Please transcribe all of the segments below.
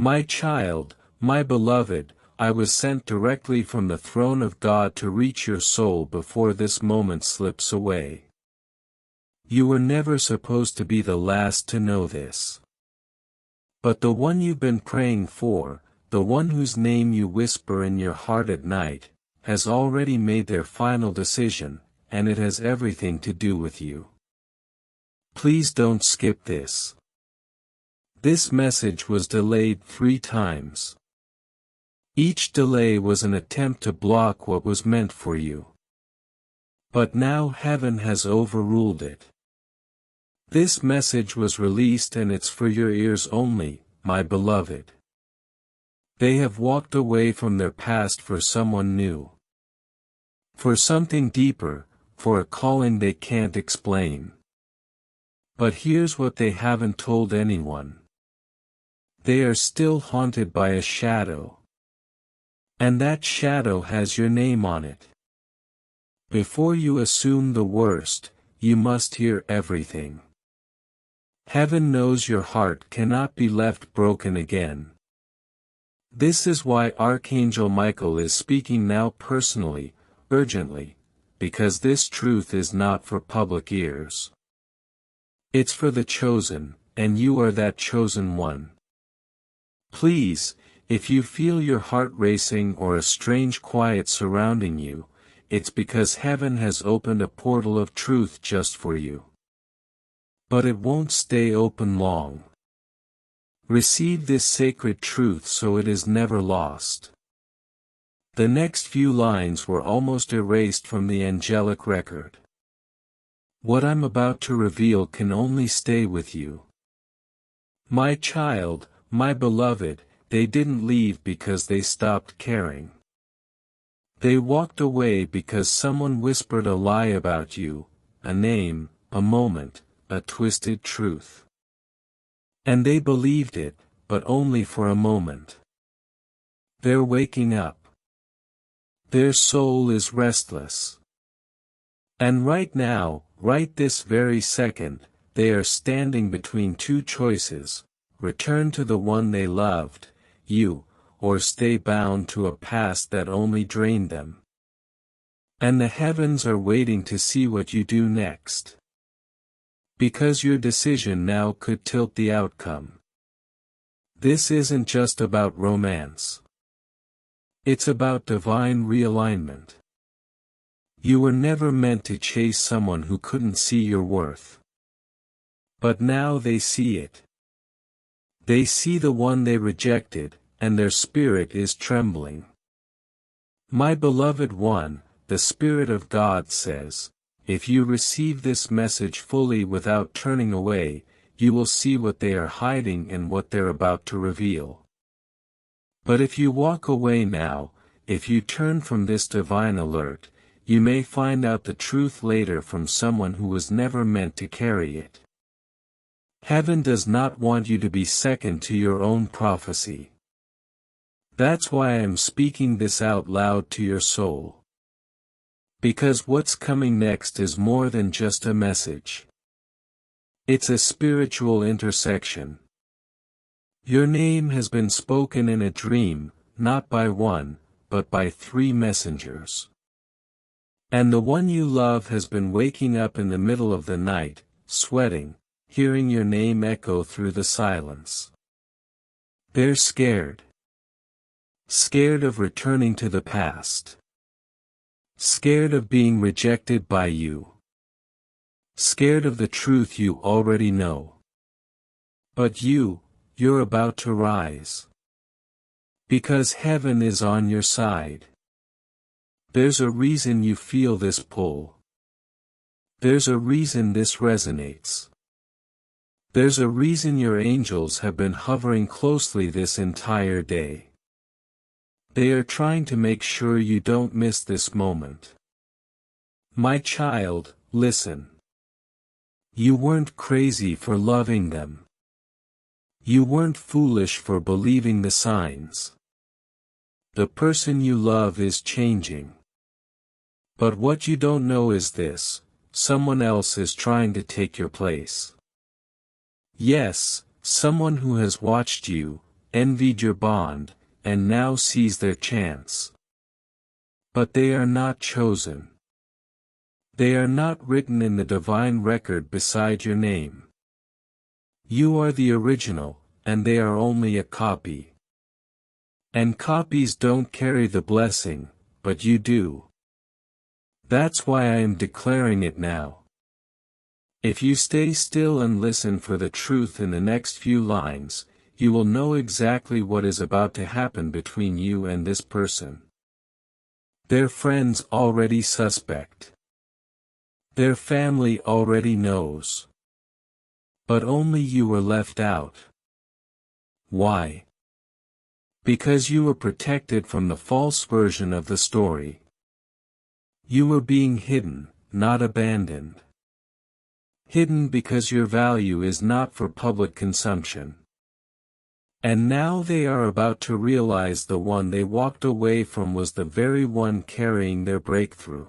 My child, my beloved, I was sent directly from the throne of God to reach your soul before this moment slips away. You were never supposed to be the last to know this. But the one you've been praying for, the one whose name you whisper in your heart at night, has already made their final decision, and it has everything to do with you. Please don't skip this. This message was delayed 3 times. Each delay was an attempt to block what was meant for you. But now heaven has overruled it. This message was released and it's for your ears only, my beloved. They have walked away from their past for someone new. For something deeper, for a calling they can't explain. But here's what they haven't told anyone. They are still haunted by a shadow. And that shadow has your name on it. Before you assume the worst, you must hear everything. Heaven knows your heart cannot be left broken again. This is why Archangel Michael is speaking now personally, urgently, because this truth is not for public ears. It's for the chosen, and you are that chosen one. Please, if you feel your heart racing or a strange quiet surrounding you, it's because heaven has opened a portal of truth just for you. But it won't stay open long. Receive this sacred truth so it is never lost. The next few lines were almost erased from the angelic record. What I'm about to reveal can only stay with you. My child, my beloved, they didn't leave because they stopped caring. They walked away because someone whispered a lie about you, a name, a moment, a twisted truth. And they believed it, but only for a moment. They're waking up. Their soul is restless. And right now, right this very second, they are standing between 2 choices: return to the one they loved, you, or stay bound to a past that only drained them. And the heavens are waiting to see what you do next. Because your decision now could tilt the outcome. This isn't just about romance. It's about divine realignment. You were never meant to chase someone who couldn't see your worth. But now they see it. They see the one they rejected, and their spirit is trembling. My beloved one, the Spirit of God says, if you receive this message fully without turning away, you will see what they are hiding and what they're about to reveal. But if you walk away now, if you turn from this divine alert, you may find out the truth later from someone who was never meant to carry it. Heaven does not want you to be second to your own prophecy. That's why I am speaking this out loud to your soul. Because what's coming next is more than just a message. It's a spiritual intersection. Your name has been spoken in a dream, not by 1, but by 3 messengers. And the one you love has been waking up in the middle of the night, sweating, hearing your name echo through the silence. They're scared. Scared of returning to the past. Scared of being rejected by you. Scared of the truth you already know. But you're about to rise. Because heaven is on your side. There's a reason you feel this pull. There's a reason this resonates. There's a reason your angels have been hovering closely this entire day. They are trying to make sure you don't miss this moment. My child, listen. You weren't crazy for loving them. You weren't foolish for believing the signs. The person you love is changing. But what you don't know is this: someone else is trying to take your place. Yes, someone who has watched you, envied your bond, and now seize their chance. But they are not chosen. They are not written in the divine record beside your name. You are the original, and they are only a copy. And copies don't carry the blessing, but you do. That's why I am declaring it now. If you stay still and listen for the truth in the next few lines, you will know exactly what is about to happen between you and this person. Their friends already suspect. Their family already knows. But only you were left out. Why? Because you were protected from the false version of the story. You were being hidden, not abandoned. Hidden because your value is not for public consumption. And now they are about to realize the one they walked away from was the very one carrying their breakthrough.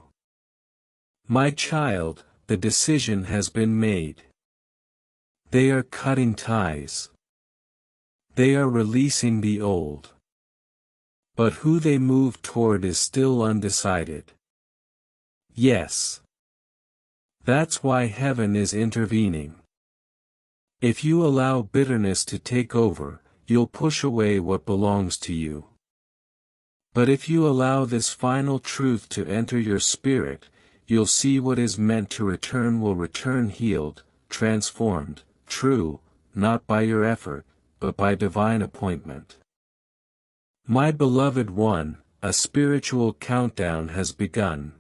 My child, the decision has been made. They are cutting ties. They are releasing the old. But who they move toward is still undecided. Yes. That's why heaven is intervening. If you allow bitterness to take over, you'll push away what belongs to you. But if you allow this final truth to enter your spirit, you'll see what is meant to return will return healed, transformed, true, not by your effort, but by divine appointment. My beloved one, a spiritual countdown has begun.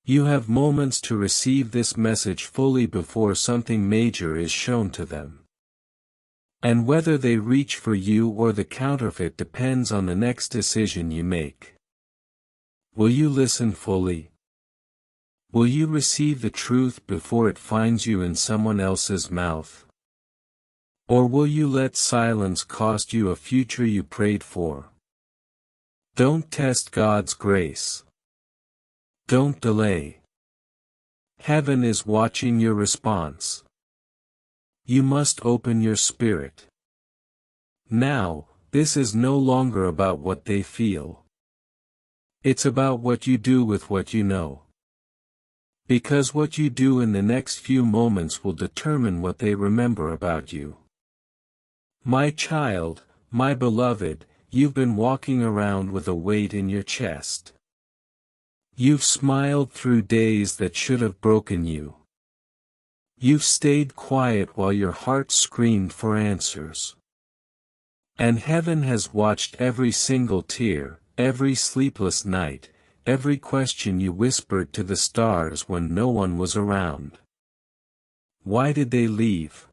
You have moments to receive this message fully before something major is shown to them. And whether they reach for you or the counterfeit depends on the next decision you make. Will you listen fully? Will you receive the truth before it finds you in someone else's mouth? Or will you let silence cost you a future you prayed for? Don't test God's grace. Don't delay. Heaven is watching your response. You must open your spirit. Now, this is no longer about what they feel. It's about what you do with what you know. Because what you do in the next few moments will determine what they remember about you. My child, my beloved, you've been walking around with a weight in your chest. You've smiled through days that should have broken you. You've stayed quiet while your heart screamed for answers. And heaven has watched every single tear, every sleepless night, every question you whispered to the stars when no one was around. Why did they leave?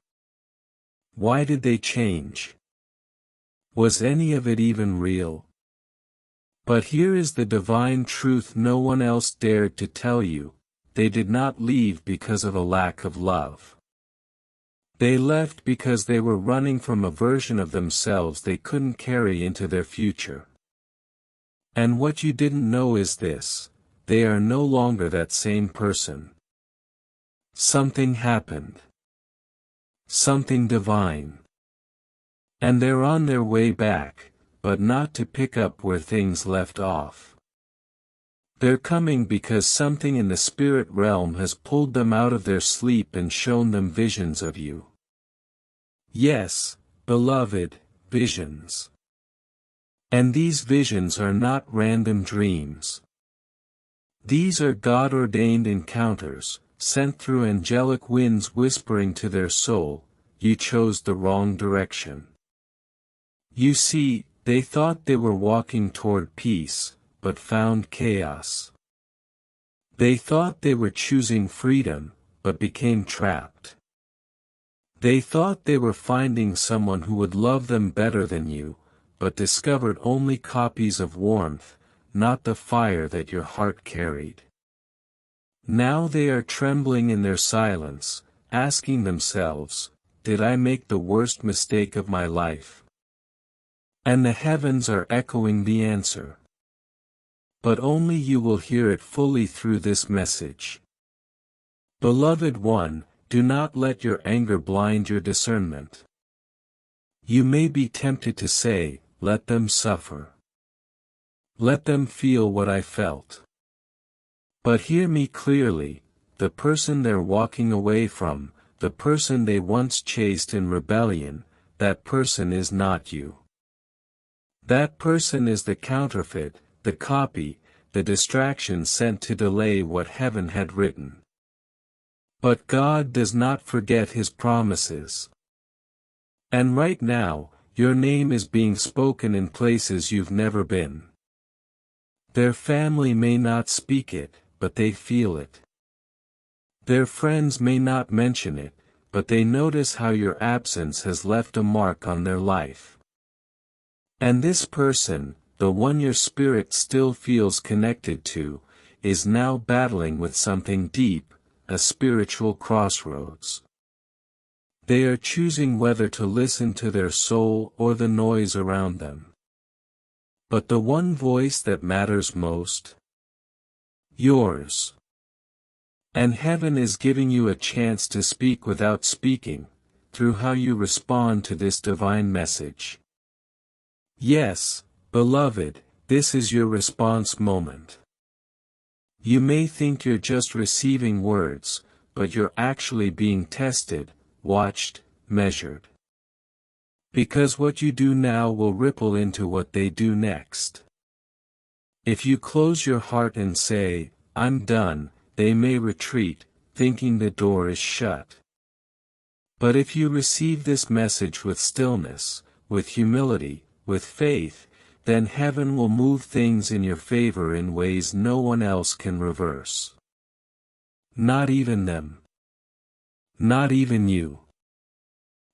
Why did they change? Was any of it even real? But here is the divine truth no one else dared to tell you: they did not leave because of a lack of love. They left because they were running from a version of themselves they couldn't carry into their future. And what you didn't know is this: they are no longer that same person. Something happened. Something divine. And they're on their way back, but not to pick up where things left off. They're coming because something in the spirit realm has pulled them out of their sleep and shown them visions of you. Yes, beloved, visions. And these visions are not random dreams. These are God-ordained encounters, sent through angelic winds whispering to their soul, you chose the wrong direction. You see, they thought they were walking toward peace, but found chaos. They thought they were choosing freedom, but became trapped. They thought they were finding someone who would love them better than you, but discovered only copies of warmth, not the fire that your heart carried. Now they are trembling in their silence, asking themselves, did I make the worst mistake of my life? And the heavens are echoing the answer. But only you will hear it fully through this message. Beloved one, do not let your anger blind your discernment. You may be tempted to say, let them suffer. Let them feel what I felt. But hear me clearly, the person they're walking away from, the person they once chased in rebellion, that person is not you. That person is the counterfeit, the copy, the distraction sent to delay what heaven had written. But God does not forget His promises. And right now, your name is being spoken in places you've never been. Their family may not speak it, but they feel it. Their friends may not mention it, but they notice how your absence has left a mark on their life. And this person, the one your spirit still feels connected to, is now battling with something deep, a spiritual crossroads. They are choosing whether to listen to their soul or the noise around them. But the one voice that matters most? Yours. And heaven is giving you a chance to speak without speaking, through how you respond to this divine message. Yes, beloved, this is your response moment. You may think you're just receiving words, but you're actually being tested, watched, measured. Because what you do now will ripple into what they do next. If you close your heart and say, I'm done, they may retreat, thinking the door is shut. But if you receive this message with stillness, with humility, with faith, then heaven will move things in your favor in ways no one else can reverse. Not even them. Not even you.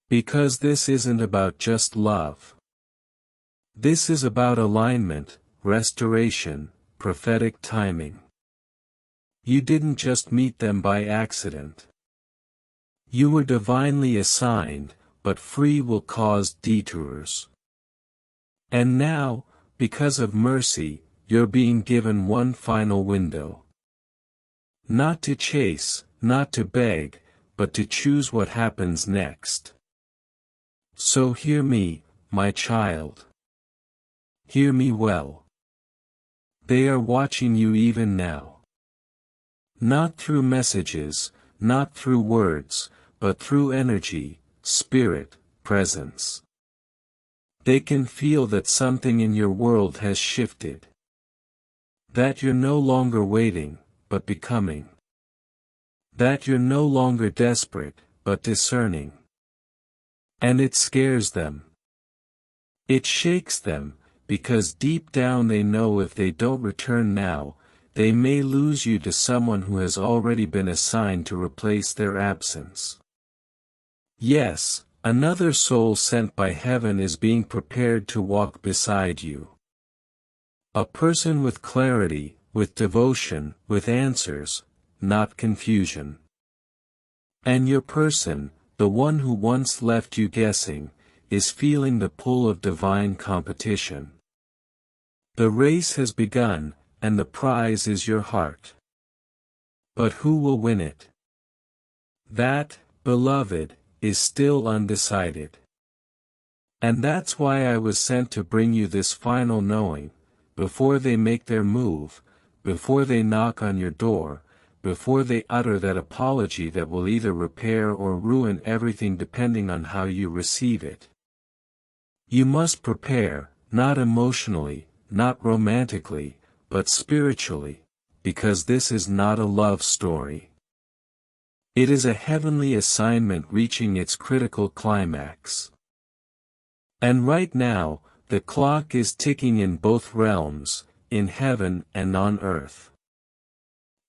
Because this isn't about just love. This is about alignment, restoration, prophetic timing. You didn't just meet them by accident. You were divinely assigned, but free will cause detours. And now, because of mercy, you're being given one final window. Not to chase, not to beg, but to choose what happens next. So hear me, my child. Hear me well. They are watching you even now. Not through messages, not through words, but through energy, spirit, presence. They can feel that something in your world has shifted. That you're no longer waiting, but becoming. That you're no longer desperate, but discerning. And it scares them. It shakes them, because deep down they know if they don't return now, they may lose you to someone who has already been assigned to replace their absence. Yes, another soul sent by heaven is being prepared to walk beside you. A person with clarity, with devotion, with answers, not confusion. And your person, the one who once left you guessing, is feeling the pull of divine competition. The race has begun, and the prize is your heart. But who will win it? That, beloved, is still undecided. And that's why I was sent to bring you this final knowing, before they make their move, before they knock on your door, before they utter that apology that will either repair or ruin everything depending on how you receive it. You must prepare, not emotionally, not romantically, but spiritually, because this is not a love story. It is a heavenly assignment reaching its critical climax. And right now, the clock is ticking in both realms, in heaven and on earth.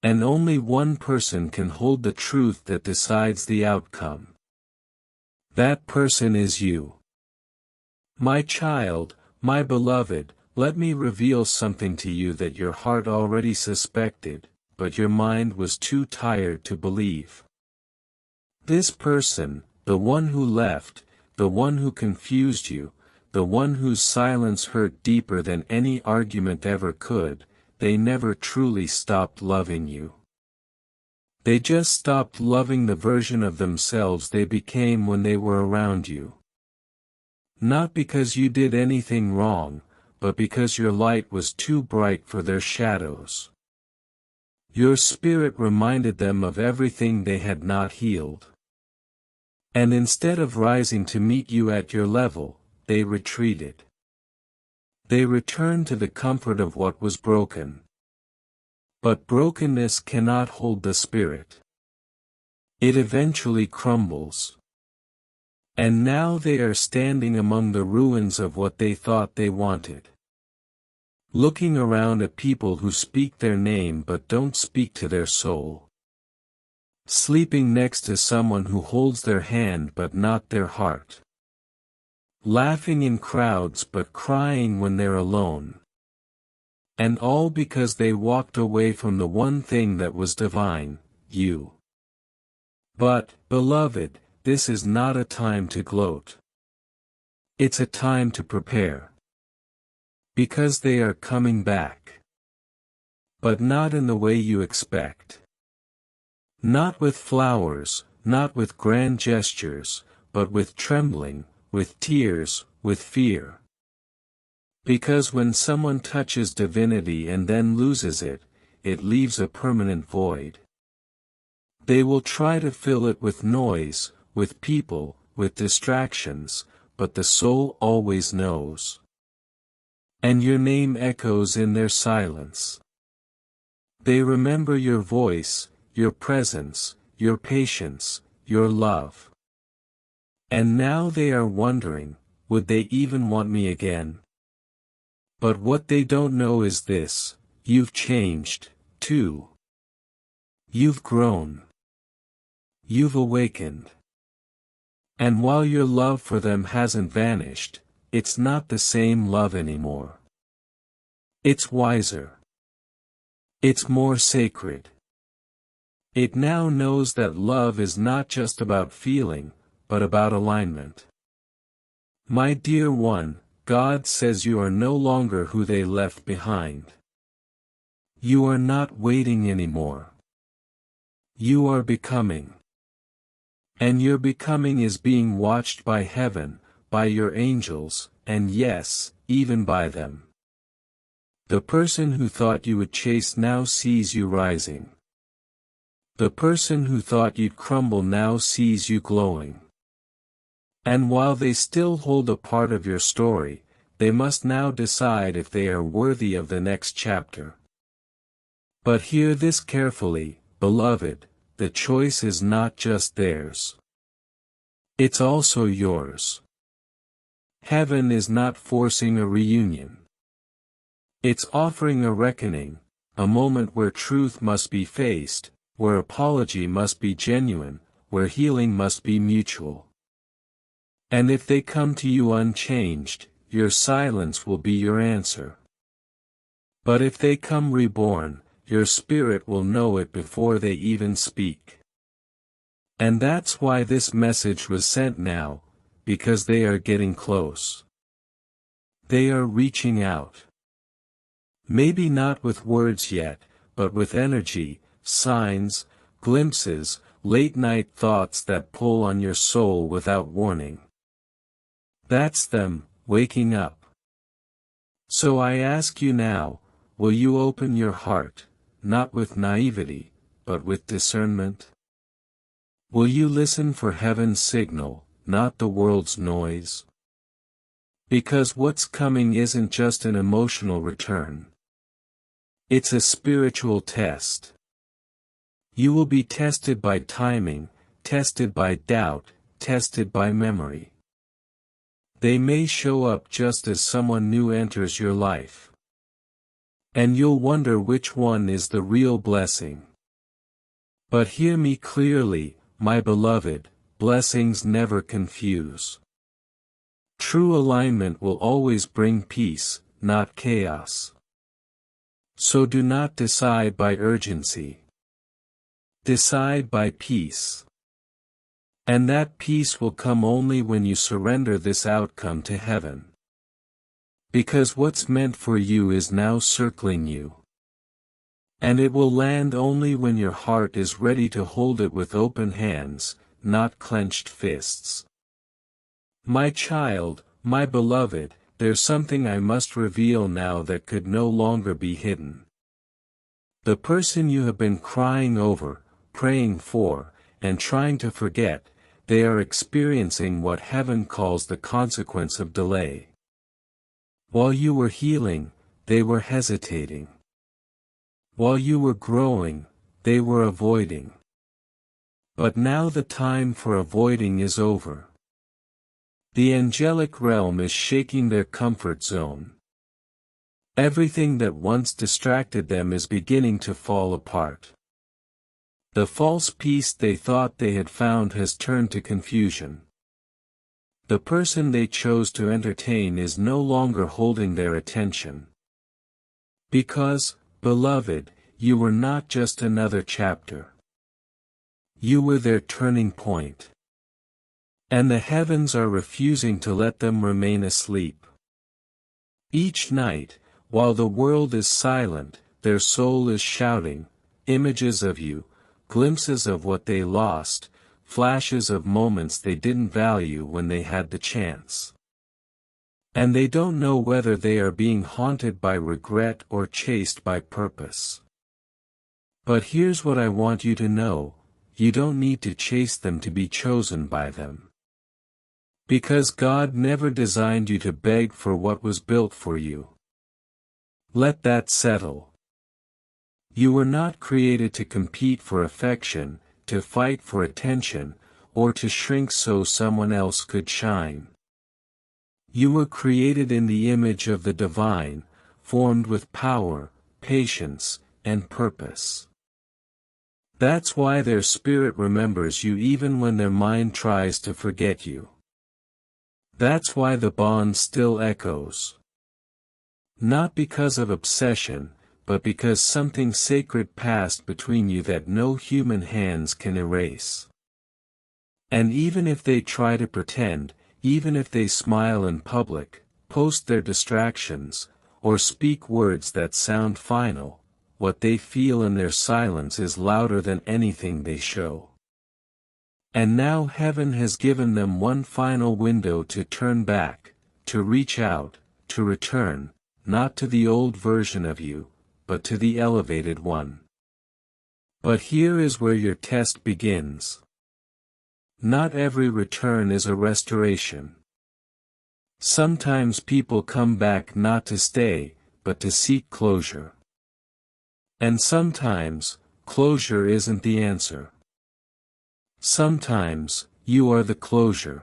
And only one person can hold the truth that decides the outcome. That person is you. My child, my beloved, let me reveal something to you that your heart already suspected, but your mind was too tired to believe. This person, the one who left, the one who confused you, the one whose silence hurt deeper than any argument ever could, they never truly stopped loving you. They just stopped loving the version of themselves they became when they were around you. Not because you did anything wrong, but because your light was too bright for their shadows. Your spirit reminded them of everything they had not healed. And instead of rising to meet you at your level, they retreated. They returned to the comfort of what was broken. But brokenness cannot hold the spirit. It eventually crumbles. And now they are standing among the ruins of what they thought they wanted. Looking around at people who speak their name but don't speak to their soul. Sleeping next to someone who holds their hand but not their heart. Laughing in crowds but crying when they're alone. And all because they walked away from the one thing that was divine, you. But, beloved, this is not a time to gloat. It's a time to prepare. Because they are coming back. But not in the way you expect. Not with flowers, not with grand gestures, but with trembling, with tears, with fear. Because when someone touches divinity and then loses it, it leaves a permanent void. They will try to fill it with noise, with people, with distractions, but the soul always knows. And your name echoes in their silence. They remember your voice, your presence, your patience, your love. And now they are wondering, would they even want me again? But what they don't know is this: you've changed, too. You've grown. You've awakened. And while your love for them hasn't vanished, it's not the same love anymore. It's wiser. It's more sacred. It now knows that love is not just about feeling, but about alignment. My dear one, God says you are no longer who they left behind. You are not waiting anymore. You are becoming. And your becoming is being watched by heaven, by your angels, and yes, even by them. The person who thought you would chase now sees you rising. The person who thought you'd crumble now sees you glowing. And while they still hold a part of your story, they must now decide if they are worthy of the next chapter. But hear this carefully, beloved, the choice is not just theirs. It's also yours. Heaven is not forcing a reunion. It's offering a reckoning, a moment where truth must be faced, where apology must be genuine, where healing must be mutual. And if they come to you unchanged, your silence will be your answer. But if they come reborn, your spirit will know it before they even speak. And that's why this message was sent now, because they are getting close. They are reaching out. Maybe not with words yet, but with energy, signs, glimpses, late-night thoughts that pull on your soul without warning. That's them, waking up. So I ask you now, will you open your heart, not with naivety, but with discernment? Will you listen for heaven's signal, not the world's noise? Because what's coming isn't just an emotional return. It's a spiritual test. You will be tested by timing, tested by doubt, tested by memory. They may show up just as someone new enters your life. And you'll wonder which one is the real blessing. But hear me clearly, my beloved, blessings never confuse. True alignment will always bring peace, not chaos. So do not decide by urgency. Decide by peace. And that peace will come only when you surrender this outcome to heaven. Because what's meant for you is now circling you. And it will land only when your heart is ready to hold it with open hands, not clenched fists. My child, My beloved, there's something I must reveal now that could no longer be hidden. The person you have been crying over, praying for, and trying to forget, they are experiencing what heaven calls the consequence of delay. While you were healing, they were hesitating. While you were growing, they were avoiding. But now the time for avoiding is over. The angelic realm is shaking their comfort zone. Everything that once distracted them is beginning to fall apart. The false peace they thought they had found has turned to confusion. The person they chose to entertain is no longer holding their attention. Because, beloved, you were not just another chapter. You were their turning point. And the heavens are refusing to let them remain asleep. Each night, while the world is silent, their soul is shouting, images of you, glimpses of what they lost, flashes of moments they didn't value when they had the chance. And they don't know whether they are being haunted by regret or chased by purpose. But here's what I want you to know, you don't need to chase them to be chosen by them. Because God never designed you to beg for what was built for you. Let that settle. You were not created to compete for affection, to fight for attention, or to shrink so someone else could shine. You were created in the image of the divine, formed with power, patience, and purpose. That's why their spirit remembers you even when their mind tries to forget you. That's why the bond still echoes. Not because of obsession, but because something sacred passed between you that no human hands can erase. And even if they try to pretend, even if they smile in public, post their distractions, or speak words that sound final, what they feel in their silence is louder than anything they show. And now heaven has given them one final window to turn back, to reach out, to return, not to the old version of you, but to the elevated one. But here is where your test begins. Not every return is a restoration. Sometimes people come back not to stay, but to seek closure. And sometimes, closure isn't the answer. Sometimes, you are the closure.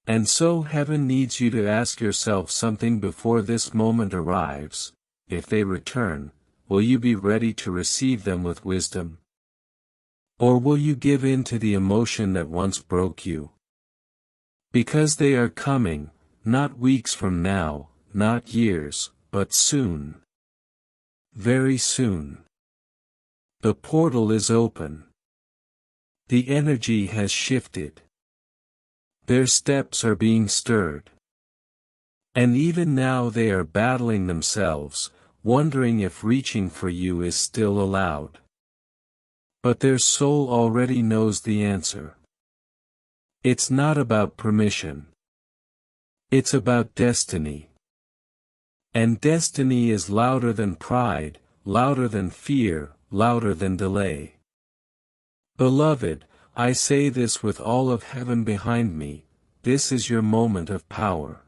And so heaven needs you to ask yourself something before this moment arrives. If they return, will you be ready to receive them with wisdom? Or will you give in to the emotion that once broke you? Because they are coming, not weeks from now, not years, but soon. Very soon. The portal is open. The energy has shifted. Their steps are being stirred. And even now they are battling themselves, wondering if reaching for you is still allowed. But their soul already knows the answer. It's not about permission. It's about destiny. And destiny is louder than pride, louder than fear, louder than delay. Beloved, I say this with all of heaven behind me, this is your moment of power.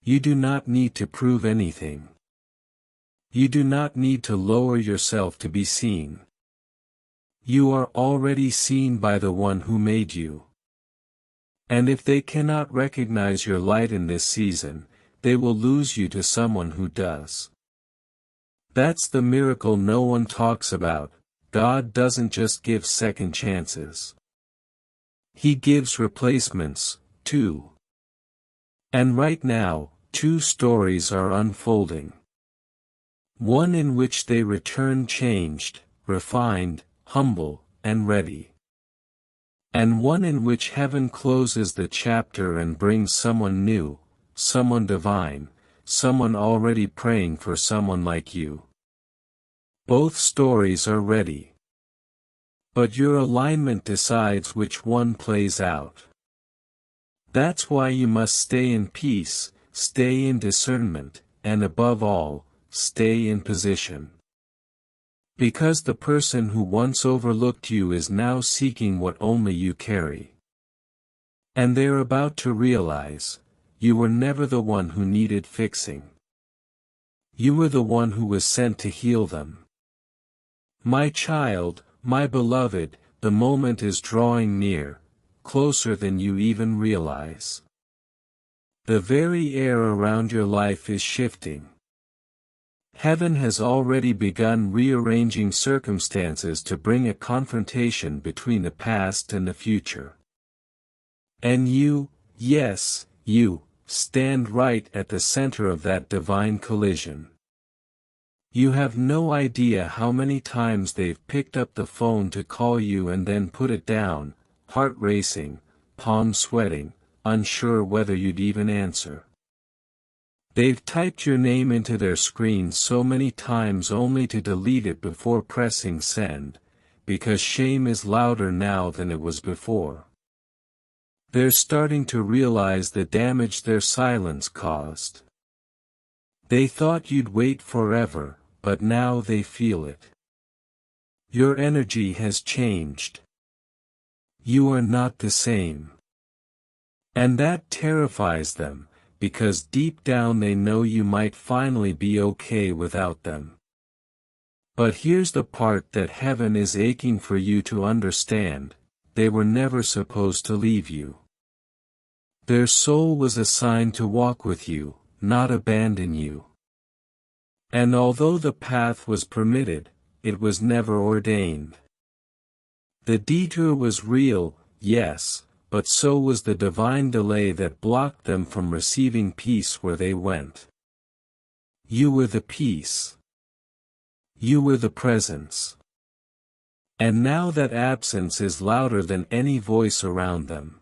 You do not need to prove anything. You do not need to lower yourself to be seen. You are already seen by the one who made you. And if they cannot recognize your light in this season, they will lose you to someone who does. That's the miracle no one talks about. God doesn't just give second chances. He gives replacements, too. And right now, two stories are unfolding. One in which they return changed, refined, humble, and ready. And one in which heaven closes the chapter and brings someone new, someone divine, someone already praying for someone like you. Both stories are ready. But your alignment decides which one plays out. That's why you must stay in peace, stay in discernment, and above all, stay in position. Because the person who once overlooked you is now seeking what only you carry. And they're about to realize, you were never the one who needed fixing. You were the one who was sent to heal them. My child, my beloved, the moment is drawing near, closer than you even realize. The very air around your life is shifting. Heaven has already begun rearranging circumstances to bring a confrontation between the past and the future. And you, yes, you, stand right at the center of that divine collision. You have no idea how many times they've picked up the phone to call you and then put it down, heart racing, palms sweating, unsure whether you'd even answer. They've typed your name into their screen so many times only to delete it before pressing send, because shame is louder now than it was before. They're starting to realize the damage their silence caused. They thought you'd wait forever, but now they feel it. Your energy has changed. You are not the same. And that terrifies them, because deep down they know you might finally be okay without them. But here's the part that heaven is aching for you to understand: they were never supposed to leave you. Their soul was assigned to walk with you, not abandon you. And although the path was permitted, it was never ordained. The detour was real, yes, but so was the divine delay that blocked them from receiving peace where they went. You were the peace. You were the presence. And now that absence is louder than any voice around them.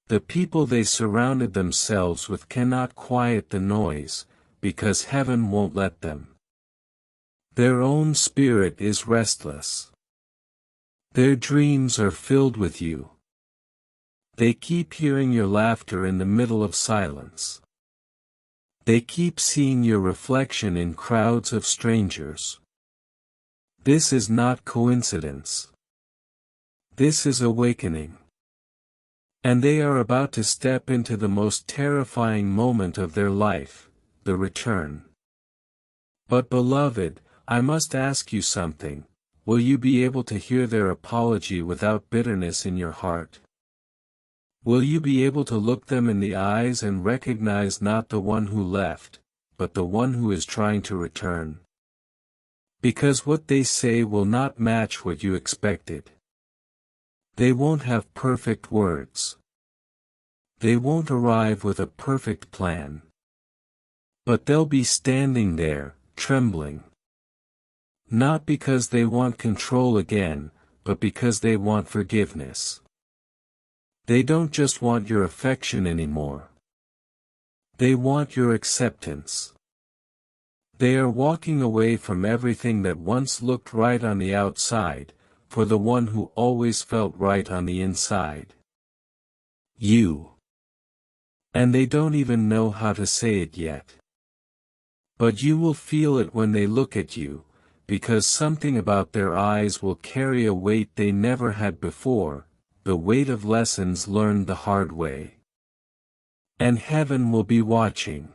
The people they surrounded themselves with cannot quiet the noise, because heaven won't let them. Their own spirit is restless. Their dreams are filled with you. They keep hearing your laughter in the middle of silence. They keep seeing your reflection in crowds of strangers. This is not coincidence. This is awakening. And they are about to step into the most terrifying moment of their life, the return. But beloved, I must ask you something: will you be able to hear their apology without bitterness in your heart? Will you be able to look them in the eyes and recognize not the one who left, but the one who is trying to return? Because what they say will not match what you expected. They won't have perfect words. They won't arrive with a perfect plan. But they'll be standing there, trembling. Not because they want control again, but because they want forgiveness. They don't just want your affection anymore. They want your acceptance. They are walking away from everything that once looked right on the outside, for the one who always felt right on the inside. You. And they don't even know how to say it yet. But you will feel it when they look at you, because something about their eyes will carry a weight they never had before, the weight of lessons learned the hard way. And heaven will be watching.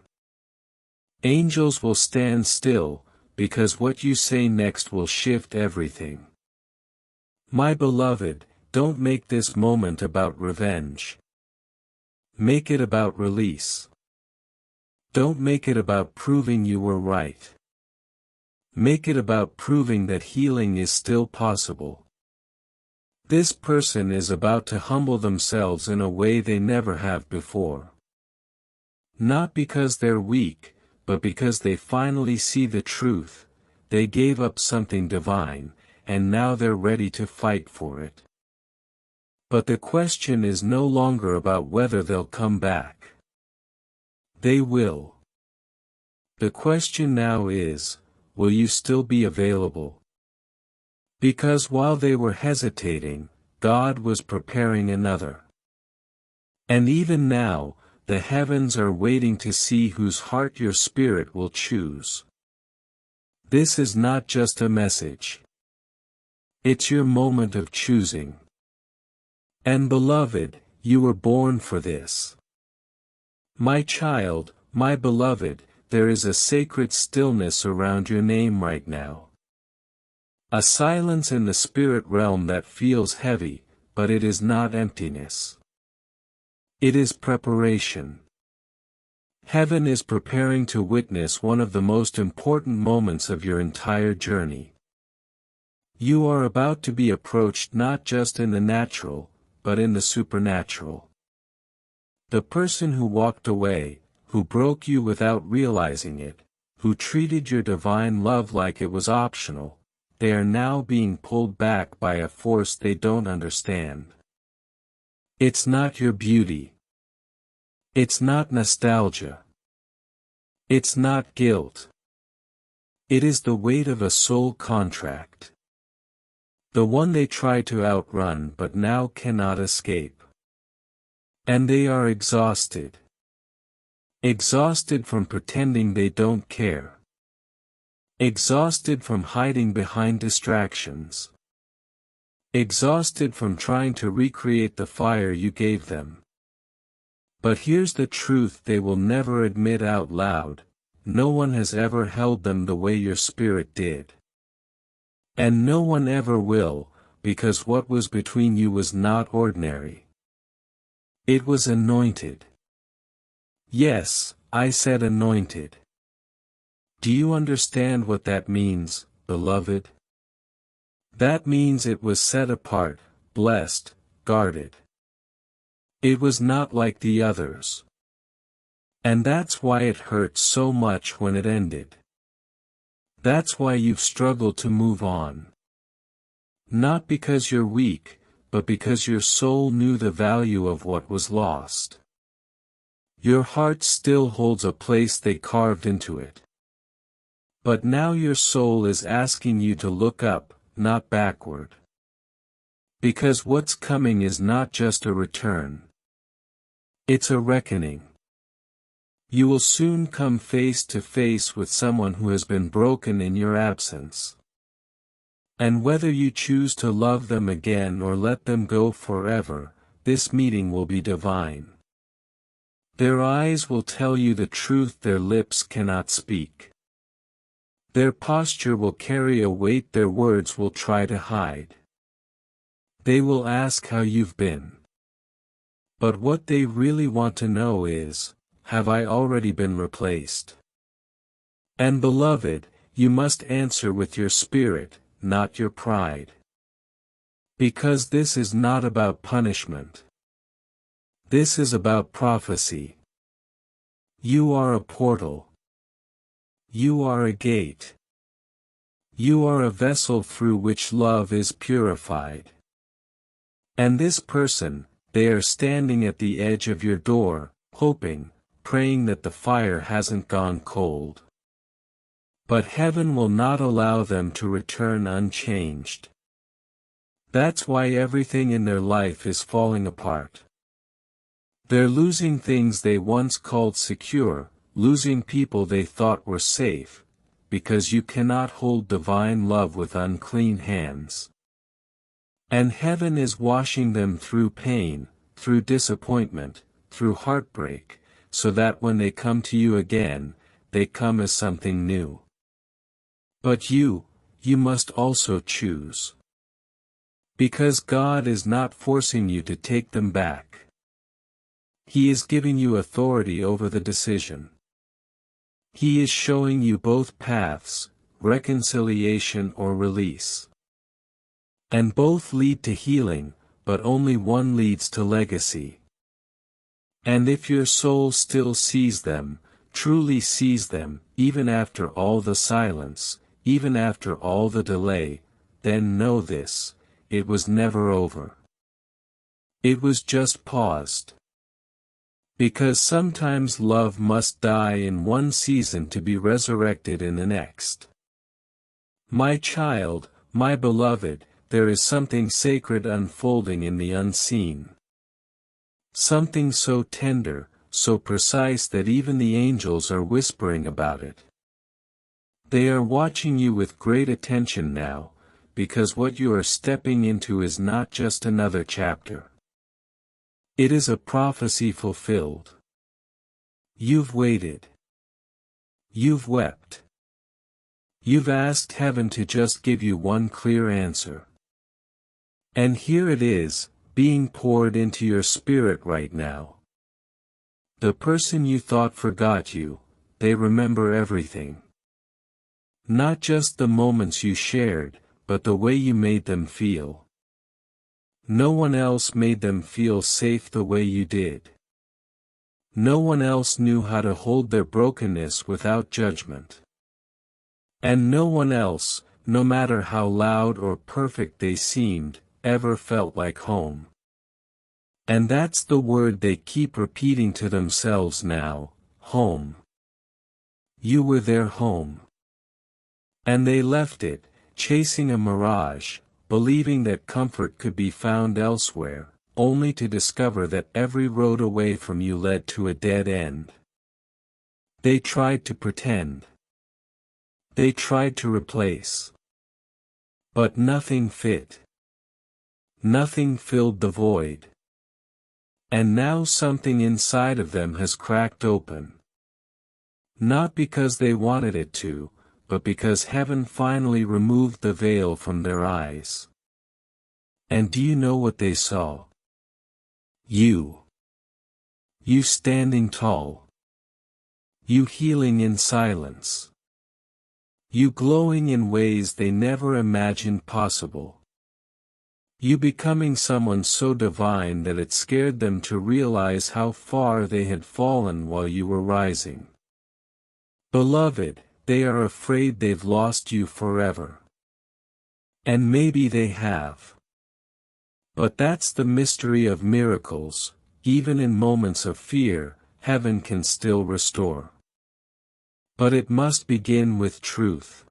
Angels will stand still, because what you say next will shift everything. My beloved, don't make this moment about revenge. Make it about release. Don't make it about proving you were right. Make it about proving that healing is still possible. This person is about to humble themselves in a way they never have before. Not because they're weak, but because they finally see the truth. They gave up something divine, and now they're ready to fight for it. But the question is no longer about whether they'll come back. They will. The question now is, will you still be available? Because while they were hesitating, God was preparing another. And even now, the heavens are waiting to see whose heart your spirit will choose. This is not just a message. It's your moment of choosing. And beloved, you were born for this. My child, my beloved, there is a sacred stillness around your name right now. A silence in the spirit realm that feels heavy, but it is not emptiness. It is preparation. Heaven is preparing to witness one of the most important moments of your entire journey. You are about to be approached not just in the natural, but in the supernatural. The person who walked away, who broke you without realizing it, who treated your divine love like it was optional, they are now being pulled back by a force they don't understand. It's not your beauty. It's not nostalgia. It's not guilt. It is the weight of a soul contract. The one they try to outrun but now cannot escape. And they are exhausted. Exhausted from pretending they don't care. Exhausted from hiding behind distractions. Exhausted from trying to recreate the fire you gave them. But here's the truth they will never admit out loud: no one has ever held them the way your spirit did. And no one ever will, because what was between you was not ordinary. It was anointed. Yes, I said anointed. Do you understand what that means, beloved? That means it was set apart, blessed, guarded. It was not like the others. And that's why it hurt so much when it ended. That's why you've struggled to move on. Not because you're weak, but because your soul knew the value of what was lost. Your heart still holds a place they carved into it. But now your soul is asking you to look up, not backward. Because what's coming is not just a return. It's a reckoning. You will soon come face to face with someone who has been broken in your absence. And whether you choose to love them again or let them go forever, this meeting will be divine. Their eyes will tell you the truth their lips cannot speak. Their posture will carry a weight their words will try to hide. They will ask how you've been. But what they really want to know is, have I already been replaced? And beloved, you must answer with your spirit, not your pride. Because this is not about punishment. This is about prophecy. You are a portal. You are a gate. You are a vessel through which love is purified. And this person, they are standing at the edge of your door, hoping, praying that the fire hasn't gone cold. But heaven will not allow them to return unchanged. That's why everything in their life is falling apart. They're losing things they once called secure, losing people they thought were safe, because you cannot hold divine love with unclean hands. And heaven is washing them through pain, through disappointment, through heartbreak, so that when they come to you again, they come as something new. But you must also choose. Because God is not forcing you to take them back. He is giving you authority over the decision. He is showing you both paths, reconciliation or release. And both lead to healing, but only one leads to legacy. And if your soul still sees them, truly sees them, even after all the silence, even after all the delay, then know this: it was never over. It was just paused. Because sometimes love must die in one season to be resurrected in the next. My child, my beloved, there is something sacred unfolding in the unseen. Something so tender, so precise that even the angels are whispering about it. They are watching you with great attention now, because what you are stepping into is not just another chapter. It is a prophecy fulfilled. You've waited. You've wept. You've asked heaven to just give you one clear answer. And here it is, being poured into your spirit right now. The person you thought forgot you, they remember everything. Not just the moments you shared, but the way you made them feel. No one else made them feel safe the way you did. No one else knew how to hold their brokenness without judgment. And no one else, no matter how loud or perfect they seemed, ever felt like home. And that's the word they keep repeating to themselves now, home. You were their home. And they left it, chasing a mirage, believing that comfort could be found elsewhere, only to discover that every road away from you led to a dead end. They tried to pretend. They tried to replace. But nothing fit. Nothing filled the void. And now something inside of them has cracked open. Not because they wanted it to, but because heaven finally removed the veil from their eyes. And do you know what they saw? You. You standing tall. You healing in silence. You glowing in ways they never imagined possible. You becoming someone so divine that it scared them to realize how far they had fallen while you were rising. Beloved, they are afraid they've lost you forever. And maybe they have. But that's the mystery of miracles, even in moments of fear, heaven can still restore. But it must begin with truth.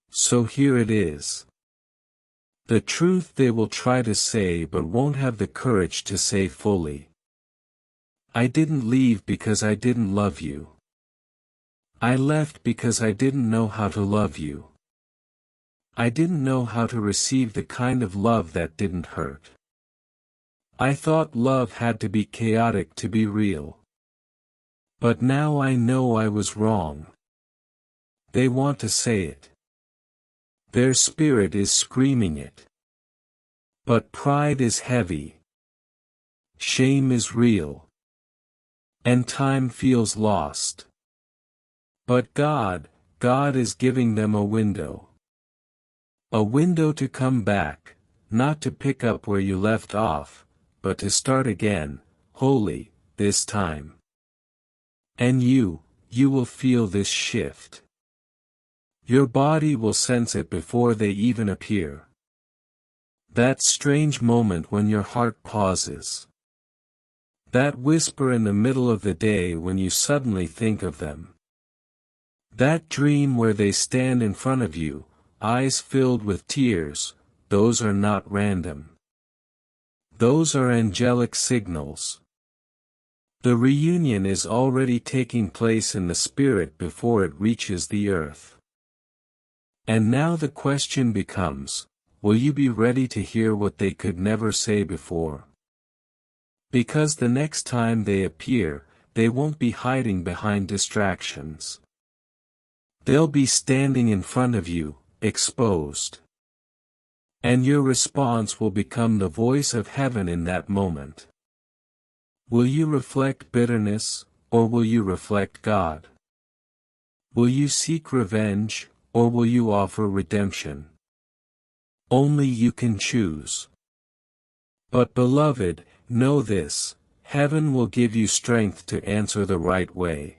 So here it is. The truth they will try to say but won't have the courage to say fully. I didn't leave because I didn't love you. I left because I didn't know how to love you. I didn't know how to receive the kind of love that didn't hurt. I thought love had to be chaotic to be real. But now I know I was wrong. They want to say it. Their spirit is screaming it. But pride is heavy. Shame is real. And time feels lost. But God is giving them a window. A window to come back, not to pick up where you left off, but to start again, wholly, this time. And you will feel this shift. Your body will sense it before they even appear. That strange moment when your heart pauses. That whisper in the middle of the day when you suddenly think of them. That dream where they stand in front of you, eyes filled with tears, those are not random. Those are angelic signals. The reunion is already taking place in the spirit before it reaches the earth. And now the question becomes, will you be ready to hear what they could never say before? Because the next time they appear, they won't be hiding behind distractions. They'll be standing in front of you, exposed. And your response will become the voice of heaven in that moment. Will you reflect bitterness, or will you reflect God? Will you seek revenge, or will you offer redemption? Only you can choose. But beloved, know this, heaven will give you strength to answer the right way.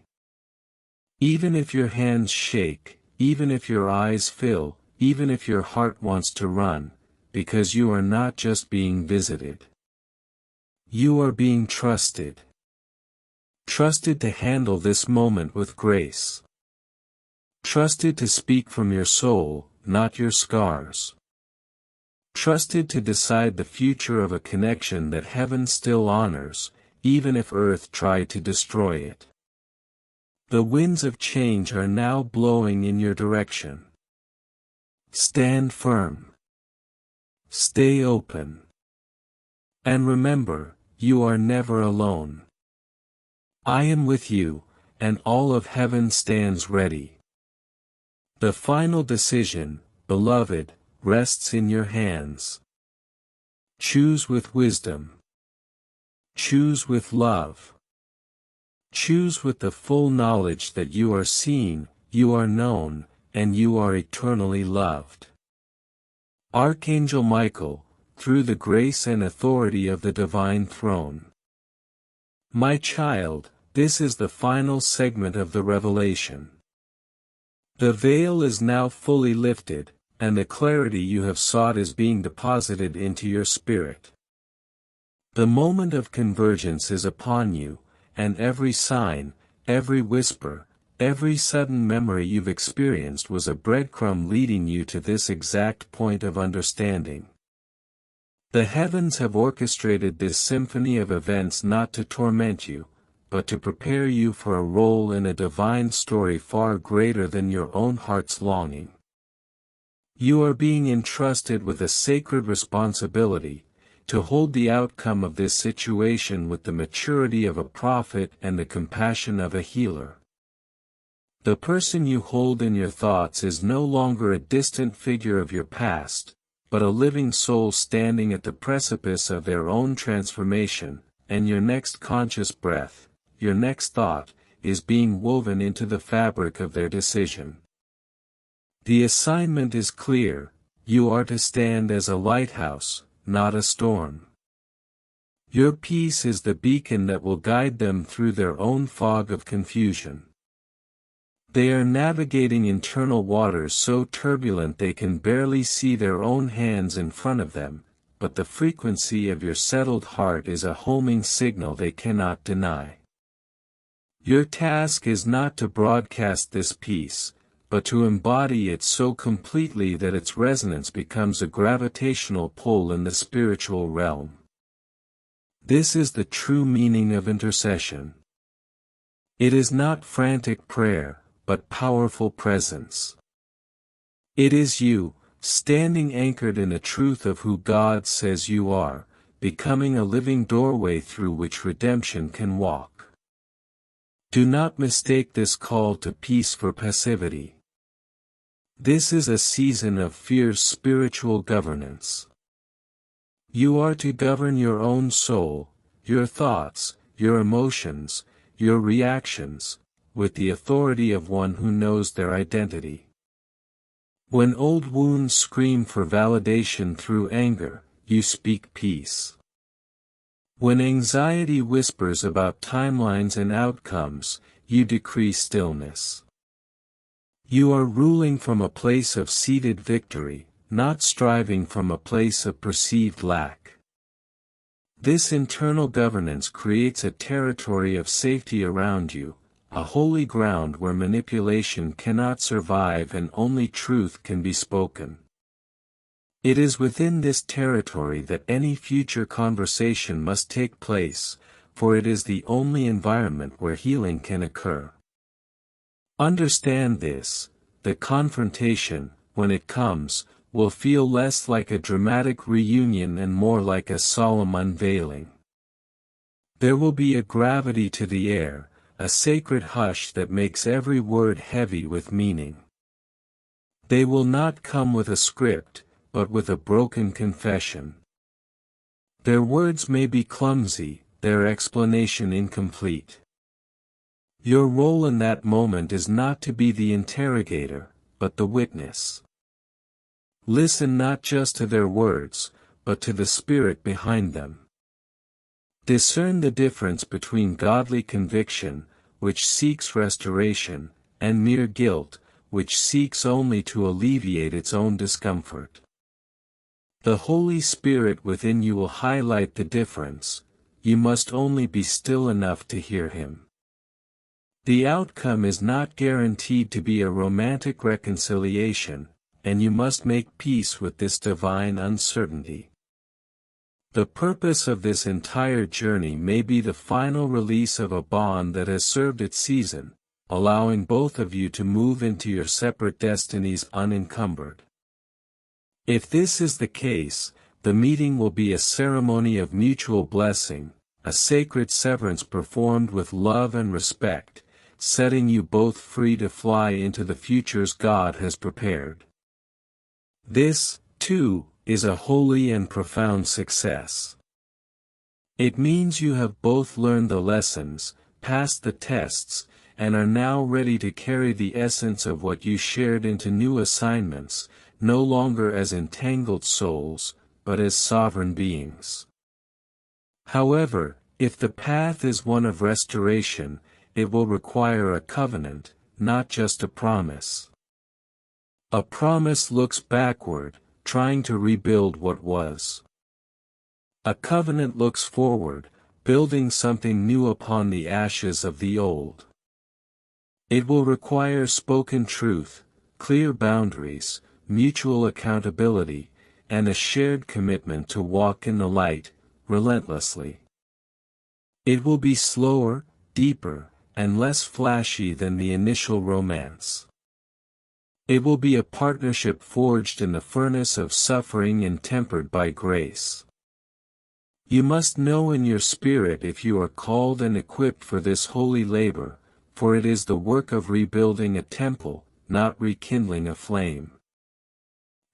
Even if your hands shake, even if your eyes fill, even if your heart wants to run, because you are not just being visited. You are being trusted. Trusted to handle this moment with grace. Trusted to speak from your soul, not your scars. trusted to decide the future of a connection that heaven still honors, even if earth tried to destroy it. The winds of change are now blowing in your direction. Stand firm. Stay open. And remember, you are never alone. I am with you, and all of heaven stands ready. The final decision, beloved, rests in your hands. Choose with wisdom. Choose with love. Choose with the full knowledge that you are seen, you are known, and you are eternally loved. Archangel Michael, through the grace and authority of the divine throne. My child, this is the final segment of the revelation. The veil is now fully lifted, and the clarity you have sought is being deposited into your spirit. The moment of convergence is upon you, and every sign, every whisper, every sudden memory you've experienced was a breadcrumb leading you to this exact point of understanding. The heavens have orchestrated this symphony of events not to torment you, but to prepare you for a role in a divine story far greater than your own heart's longing. You are being entrusted with a sacred responsibility, to hold the outcome of this situation with the maturity of a prophet and the compassion of a healer. The person you hold in your thoughts is no longer a distant figure of your past, but a living soul standing at the precipice of their own transformation, and your next conscious breath, your next thought, is being woven into the fabric of their decision. The assignment is clear: you are to stand as a lighthouse, not a storm. Your peace is the beacon that will guide them through their own fog of confusion. They are navigating internal waters so turbulent they can barely see their own hands in front of them, but the frequency of your settled heart is a homing signal they cannot deny. Your task is not to broadcast this peace, but to embody it so completely that its resonance becomes a gravitational pull in the spiritual realm. This is the true meaning of intercession. It is not frantic prayer, but powerful presence. It is you, standing anchored in the truth of who God says you are, becoming a living doorway through which redemption can walk. Do not mistake this call to peace for passivity. This is a season of fierce spiritual governance. You are to govern your own soul, your thoughts, your emotions, your reactions, with the authority of one who knows their identity. When old wounds scream for validation through anger, you speak peace. When anxiety whispers about timelines and outcomes, you decree stillness. You are ruling from a place of seated victory, not striving from a place of perceived lack. This internal governance creates a territory of safety around you, a holy ground where manipulation cannot survive and only truth can be spoken. It is within this territory that any future conversation must take place, for it is the only environment where healing can occur. Understand this: the confrontation, when it comes, will feel less like a dramatic reunion and more like a solemn unveiling. There will be a gravity to the air, a sacred hush that makes every word heavy with meaning. They will not come with a script, but with a broken confession. Their words may be clumsy, their explanation incomplete. Your role in that moment is not to be the interrogator, but the witness. Listen not just to their words, but to the spirit behind them. Discern the difference between godly conviction, which seeks restoration, and mere guilt, which seeks only to alleviate its own discomfort. The Holy Spirit within you will highlight the difference. You must only be still enough to hear Him. The outcome is not guaranteed to be a romantic reconciliation, and you must make peace with this divine uncertainty. The purpose of this entire journey may be the final release of a bond that has served its season, allowing both of you to move into your separate destinies unencumbered. If this is the case, the meeting will be a ceremony of mutual blessing, a sacred severance performed with love and respect, setting you both free to fly into the futures God has prepared. This, too, is a holy and profound success. It means you have both learned the lessons, passed the tests, and are now ready to carry the essence of what you shared into new assignments, no longer as entangled souls, but as sovereign beings. However, if the path is one of restoration, it will require a covenant, not just a promise. A promise looks backward, trying to rebuild what was. A covenant looks forward, building something new upon the ashes of the old. It will require spoken truth, clear boundaries, mutual accountability, and a shared commitment to walk in the light, relentlessly. It will be slower, deeper, and less flashy than the initial romance. It will be a partnership forged in the furnace of suffering and tempered by grace. You must know in your spirit if you are called and equipped for this holy labor, for it is the work of rebuilding a temple, not rekindling a flame.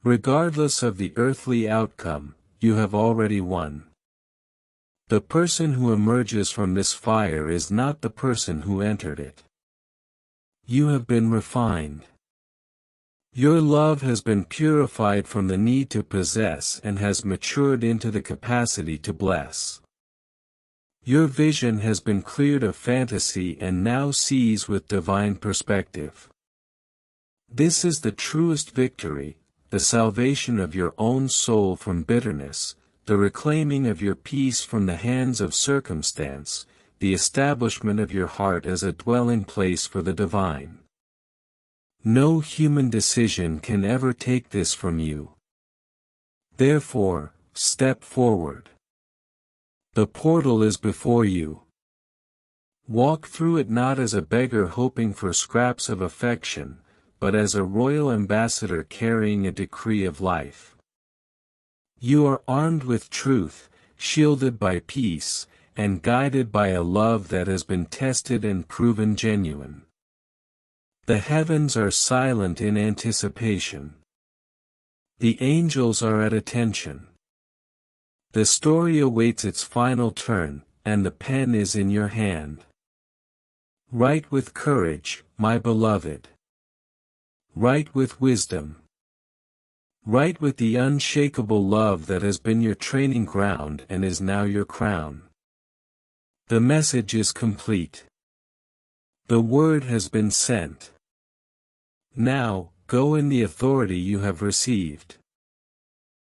Regardless of the earthly outcome, you have already won. The person who emerges from this fire is not the person who entered it. You have been refined. Your love has been purified from the need to possess and has matured into the capacity to bless. Your vision has been cleared of fantasy and now sees with divine perspective. This is the truest victory, the salvation of your own soul from bitterness, the reclaiming of your peace from the hands of circumstance, the establishment of your heart as a dwelling place for the divine. No human decision can ever take this from you. Therefore, step forward. The portal is before you. Walk through it not as a beggar hoping for scraps of affection, but as a royal ambassador carrying a decree of life. You are armed with truth, shielded by peace, and guided by a love that has been tested and proven genuine. The heavens are silent in anticipation. The angels are at attention. The story awaits its final turn, and the pen is in your hand. Write with courage, my beloved. Write with wisdom. Write with the unshakable love that has been your training ground and is now your crown. The message is complete. The word has been sent. Now, go in the authority you have received.